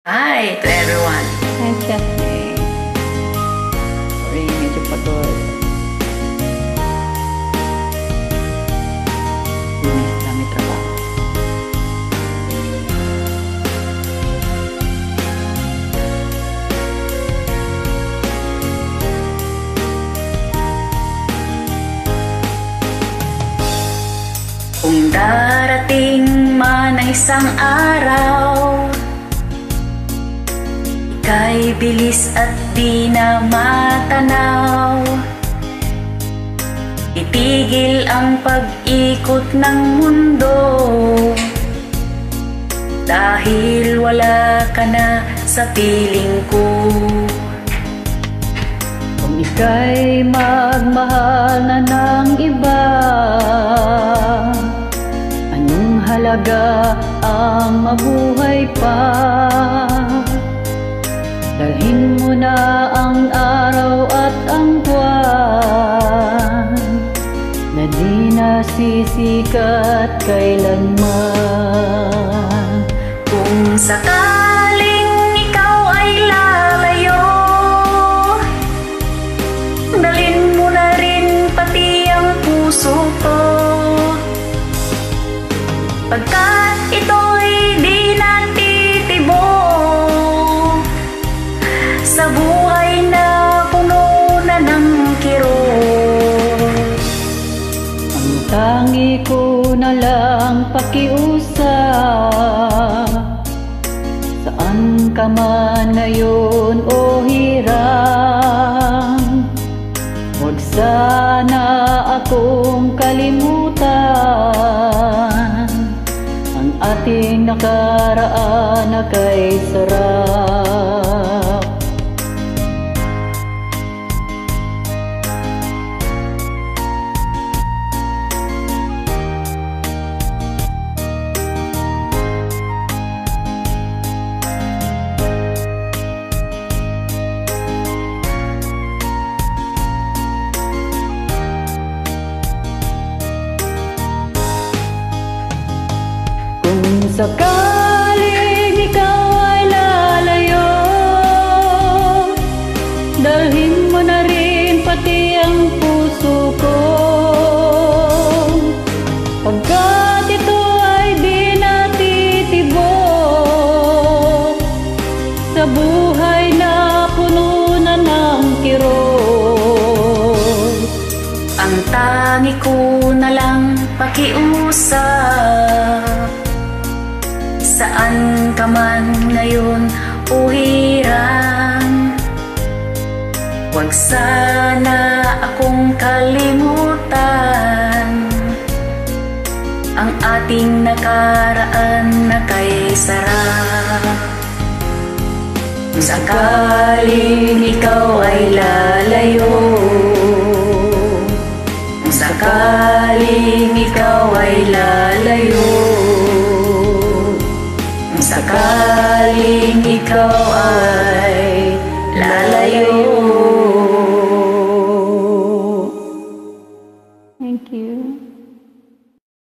Hi to everyone. Hi, Chutney. Sorry, medyo pagod. Lunes lang may trabaho. Kung darating man ang isang araw, ika'y bilis at di na matanaw. Itigil ang pag-ikot ng mundo, dahil wala ka na sa piling ko. Kung ika'y magmahal na ng iba, anong halaga ang mabuhay pa? Dalhin mo na ang araw at ang buwan na di nasisikat kailanman. Kung sakaling ikaw ay lalayo, dalhin mo na rin pati ang puso ko. Pagkat ito'y di natitibok sa buhay na puno na ng kirot. Ang tangi ko na lang pakiusap, saan ka man ngayon o hirang, huwag sana akong kalimutan ang ating nakaraan na kay sarap. Kung sakaling ikaw ay lalayo, dalhin mo na rin pati ang puso ko. Pagkat ito ay di natitibok sa buhay na puno na ng kirot. Ang tangi ko na lang pakiusap, saan ka man ngayon o hirang, huwag sana akong kalimutan ang ating nakaraan na kay sarap. Kung sakaling ikaw ay lalayo, kung sakaling ikaw ay lalayo, sakaling ikaw ay